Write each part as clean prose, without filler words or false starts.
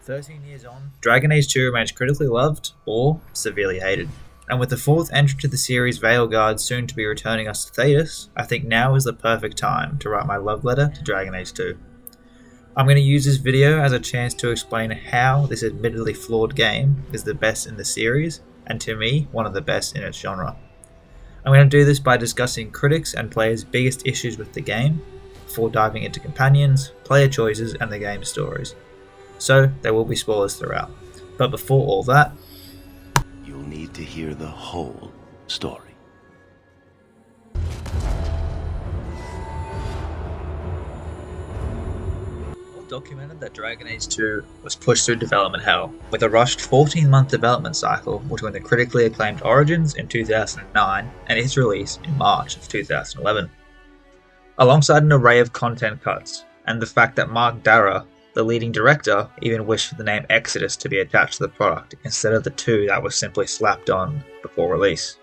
13 years on, Dragon Age 2 remains critically loved or severely hated. And with the fourth entry to the series, Veilguard, soon to be returning us to Thetis, I think now is the perfect time to write my love letter to Dragon Age 2. I'm going to use this video as a chance to explain how this admittedly flawed game is the best in the series, and to me, one of the best in its genre. I'm going to do this by discussing critics and players' biggest issues with the game, before diving into companions, player choices, and the game's stories. So, there will be spoilers throughout. But before all that, you'll need to hear the whole story. Documented that Dragon Age 2 was pushed through development hell, with a rushed 14-month development cycle between the critically acclaimed Origins in 2009 and its release in March of 2011. Alongside an array of content cuts, and the fact that Mark Darrah, the leading director, even wished for the name Exodus to be attached to the product instead of the 2 that was simply slapped on before release.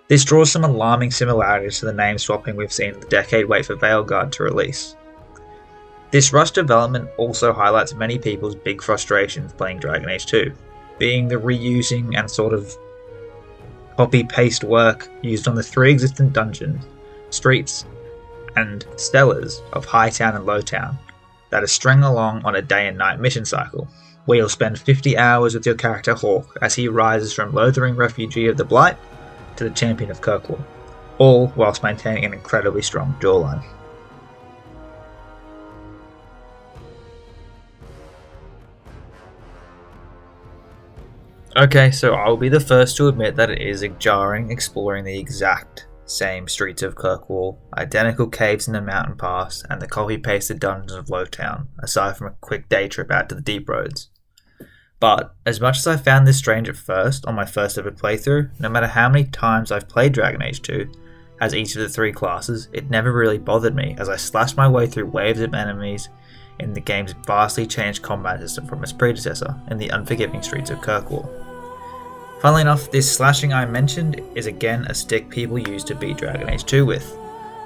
This draws some alarming similarities to the name swapping we've seen in the decade wait for Veilguard to release. This rushed development also highlights many people's big frustrations playing Dragon Age 2, being the reusing and sort of copy-paste work used on the 3 existent dungeons, streets, and stellars of Hightown and Lowtown that is strung along on a day and night mission cycle, where you'll spend 50 hours with your character Hawke as he rises from loathering refugee of the Blight to the champion of Kirkwall, all whilst maintaining an incredibly strong jawline. Okay, so I'll be the first to admit that it is jarring exploring the exact same streets of Kirkwall, identical caves in the mountain pass, and the copy-pasted dungeons of Lowtown, aside from a quick day trip out to the deep roads. But, as much as I found this strange at first, on my first ever playthrough, no matter how many times I've played Dragon Age 2, as each of the 3 classes, it never really bothered me as I slashed my way through waves of enemies in the game's vastly changed combat system from its predecessor in the unforgiving streets of Kirkwall. Funnily enough, this slashing I mentioned is again a stick people used to beat Dragon Age 2 with.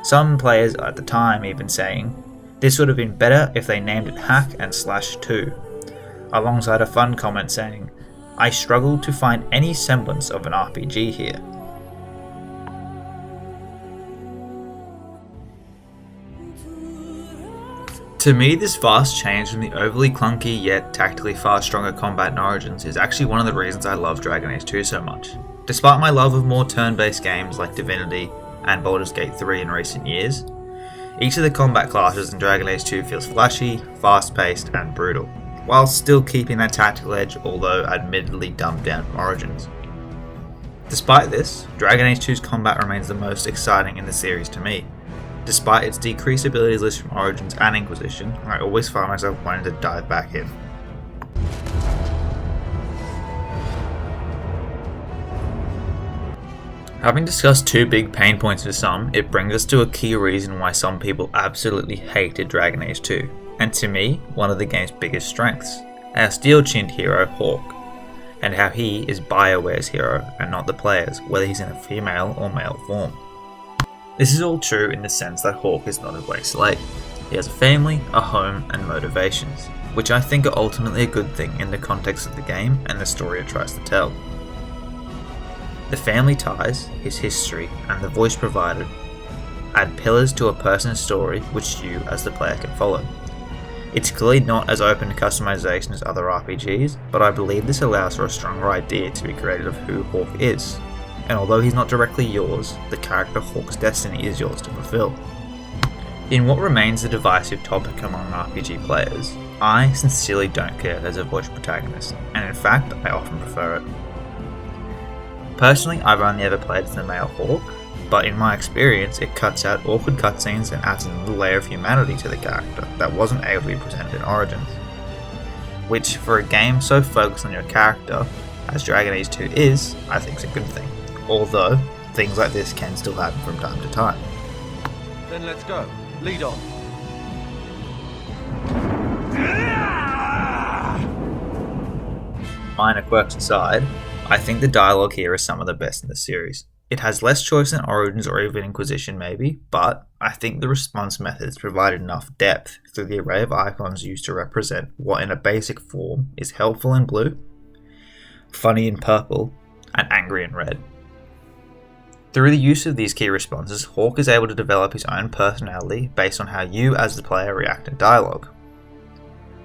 Some players at the time even saying, this would have been better if they named it Hack and Slash 2, alongside a fun comment saying, I struggled to find any semblance of an RPG here. To me, this vast change from the overly clunky yet tactically far stronger combat in Origins is actually one of the reasons I love Dragon Age 2 so much. Despite my love of more turn-based games like Divinity and Baldur's Gate 3 in recent years, each of the combat classes in Dragon Age 2 feels flashy, fast-paced and brutal, while still keeping that tactical edge, although admittedly dumbed down from Origins. Despite this, Dragon Age 2's combat remains the most exciting in the series to me. Despite its decreased abilities list from Origins and Inquisition, I always find myself wanting to dive back in. Having discussed 2 big pain points for some, it brings us to a key reason why some people absolutely hated Dragon Age 2, and to me, one of the game's biggest strengths, our steel-chinned hero Hawke, and how he is BioWare's hero and not the player's, whether he's in a female or male form. This is all true in the sense that Hawke is not a blank slate. He has a family, a home, and motivations, which I think are ultimately a good thing in the context of the game and the story it tries to tell. The family ties, his history, and the voice provided add pillars to a person's story which you, as the player, can follow. It's clearly not as open to customization as other RPGs, but I believe this allows for a stronger idea to be created of who Hawke is. And although he's not directly yours, the character Hawke's destiny is yours to fulfill. In what remains a divisive topic among RPG players, I sincerely don't care as a voiced protagonist, and in fact, I often prefer it. Personally, I've only ever played as the male Hawke, but in my experience, it cuts out awkward cutscenes and adds another layer of humanity to the character that wasn't able to be presented in Origins. Which, for a game so focused on your character, as Dragon Age 2 is, I think is a good thing. Although, things like this can still happen from time to time. Then let's go. Lead on. Minor quirks aside, I think the dialogue here is some of the best in the series. It has less choice than Origins or even Inquisition maybe, but I think the response methods provided enough depth through the array of icons used to represent what in a basic form is helpful in blue, funny in purple, and angry in red. Through the use of these key responses, Hawk is able to develop his own personality based on how you as the player react in dialogue.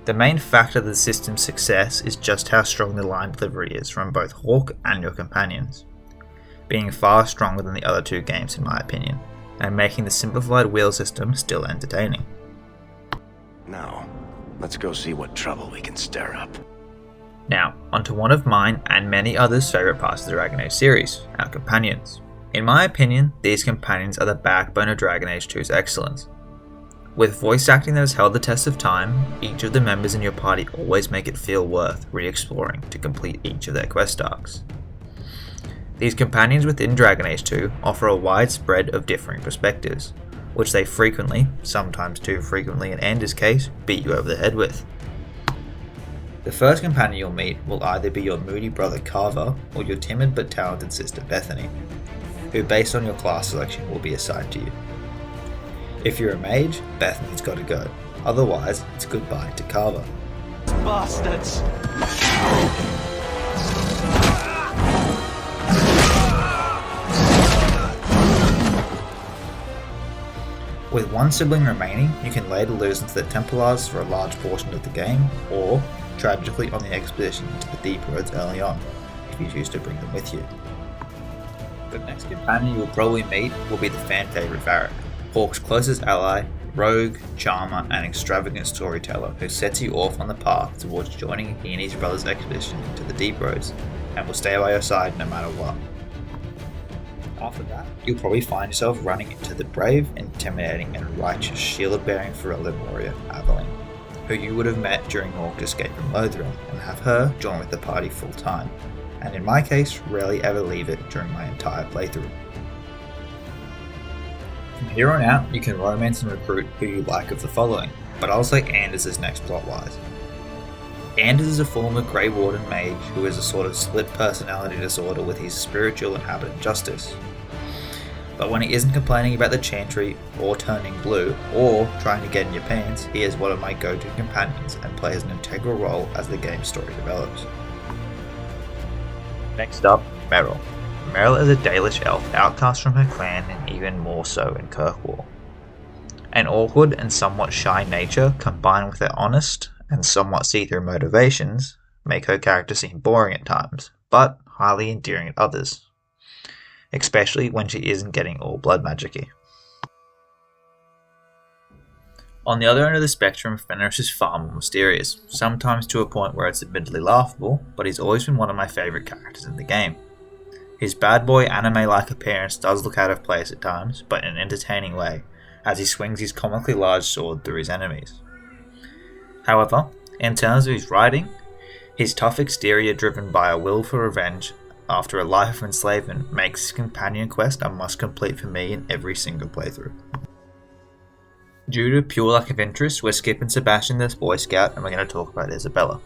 The main factor of the system's success is just how strong the line delivery is from both Hawk and your companions, being far stronger than the other two games in my opinion, and making the simplified wheel system still entertaining. Now, let's go see what trouble we can stir up. Now, onto one of mine and many others' favourite parts of the Dragon Age series, our companions. In my opinion, these companions are the backbone of Dragon Age 2's excellence. With voice acting that has held the test of time, each of the members in your party always make it feel worth re-exploring to complete each of their quest arcs. These companions within Dragon Age 2 offer a wide spread of differing perspectives, which they frequently, sometimes too frequently in Anders' case, beat you over the head with. The first companion you'll meet will either be your moody brother Carver or your timid but talented sister Bethany, who based on your class selection will be assigned to you. If you're a mage, Bethany's got to go, otherwise it's goodbye to Carver. Bastards! With one sibling remaining, you can later lose into the Templars for a large portion of the game, or, tragically, on the expedition into the Deep Roads early on, if you choose to bring them with you. The next companion you will probably meet will be the fan favourite Varric, Hawk's closest ally, rogue, charmer, and extravagant storyteller who sets you off on the path towards joining he and his brother's expedition into the Deep Roads, and will stay by your side no matter what. After that, you'll probably find yourself running into the brave, intimidating, and righteous shield-bearing Ferelden warrior, Aveline, who you would have met during Orc's escape from Lothlorien, and have her join with the party full-time, and in my case, rarely ever leave it during my entire playthrough. From here on out, you can romance and recruit who you like of the following, but I'll say Anders is next plot-wise. Anders is a former Grey Warden mage who has a sort of split personality disorder with his spiritual and habit justice. But when he isn't complaining about the chantry, or turning blue, or trying to get in your pants, he is one of my go-to companions and plays an integral role as the game's story develops. Next up, Merrill. Merrill is a Dalish elf outcast from her clan and even more so in Kirkwall. An awkward and somewhat shy nature combined with her honest and somewhat see-through motivations make her character seem boring at times, but highly endearing at others. Especially when she isn't getting all blood magic-y. On the other end of the spectrum, Fenris is far more mysterious, sometimes to a point where it's admittedly laughable, but he's always been one of my favourite characters in the game. His bad boy anime-like appearance does look out of place at times, but in an entertaining way, as he swings his comically large sword through his enemies. However, in terms of his writing, his tough exterior driven by a will for revenge after a life of enslavement makes his companion quest a must-complete for me in every single playthrough. Due to pure lack of interest, we're skipping Sebastian the Boy Scout and we're going to talk about Isabella.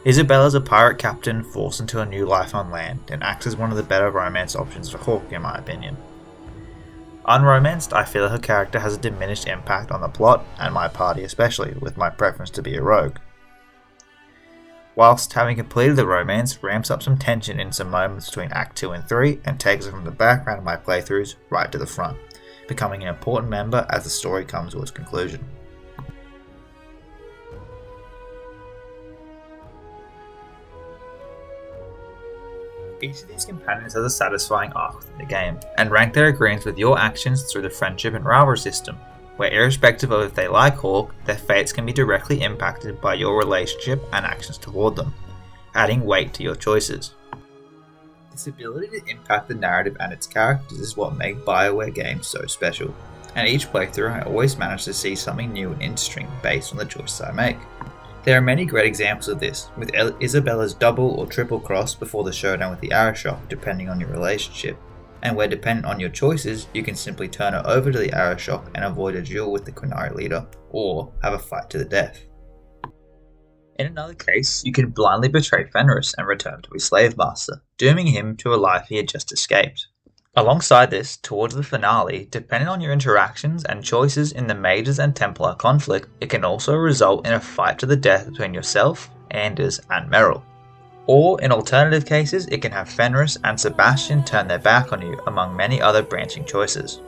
Isabella is a pirate captain forced into a new life on land and acts as one of the better romance options for Hawk in my opinion. Unromanced, I feel her character has a diminished impact on the plot and my party especially, with my preference to be a rogue. Whilst having completed the romance ramps up some tension in some moments between Act 2 and 3 and takes it from the background of my playthroughs right to the front, becoming an important member as the story comes to its conclusion. Each of these companions has a satisfying arc within the game, and rank their agreements with your actions through the friendship and rivalry system, where irrespective of if they like Hawk, their fates can be directly impacted by your relationship and actions toward them, adding weight to your choices. This ability to impact the narrative and its characters is what makes BioWare games so special, and each playthrough I always manage to see something new and interesting based on the choices I make. There are many great examples of this, with Isabella's double or triple cross before the showdown with the Arashok depending on your relationship, and where dependent on your choices you can simply turn her over to the Arashok and avoid a duel with the Qunari leader, or have a fight to the death. In another case, you can blindly betray Fenris and return to his slave master, dooming him to a life he had just escaped. Alongside this, towards the finale, depending on your interactions and choices in the Mages and Templar conflict, it can also result in a fight to the death between yourself, Anders, and Merrill. Or, in alternative cases, it can have Fenris and Sebastian turn their back on you, among many other branching choices.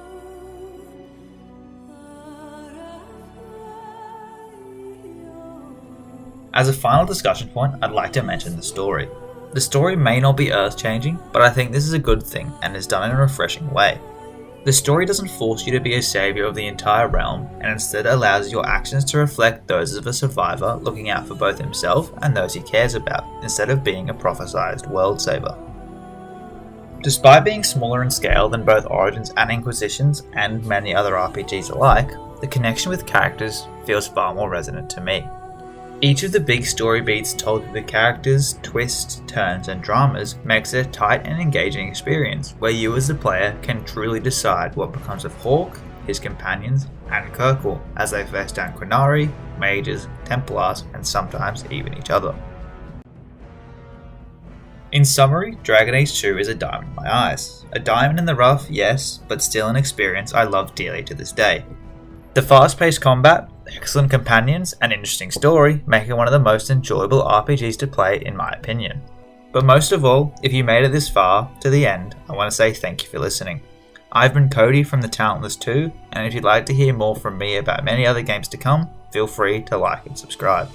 As a final discussion point, I'd like to mention the story. The story may not be earth-changing, but I think this is a good thing and is done in a refreshing way. The story doesn't force you to be a saviour of the entire realm, and instead allows your actions to reflect those of a survivor looking out for both himself and those he cares about, instead of being a prophesized world saver. Despite being smaller in scale than both Origins and Inquisitions and many other RPGs alike, the connection with characters feels far more resonant to me. Each of the big story beats told through the characters, twists, turns, and dramas makes it a tight and engaging experience, where you as the player can truly decide what becomes of Hawke, his companions, and Kirkle as they face down Qunari, Mages, Templars, and sometimes even each other. In summary, Dragon Age 2 is a diamond in my eyes. A diamond in the rough, yes, but still an experience I love dearly to this day. The fast-paced combat, excellent companions, and interesting story make it one of the most enjoyable RPGs to play in my opinion. But most of all, if you made it this far, to the end, I want to say thank you for listening. I've been Cody from The Talentless 2, and if you'd like to hear more from me about many other games to come, feel free to like and subscribe.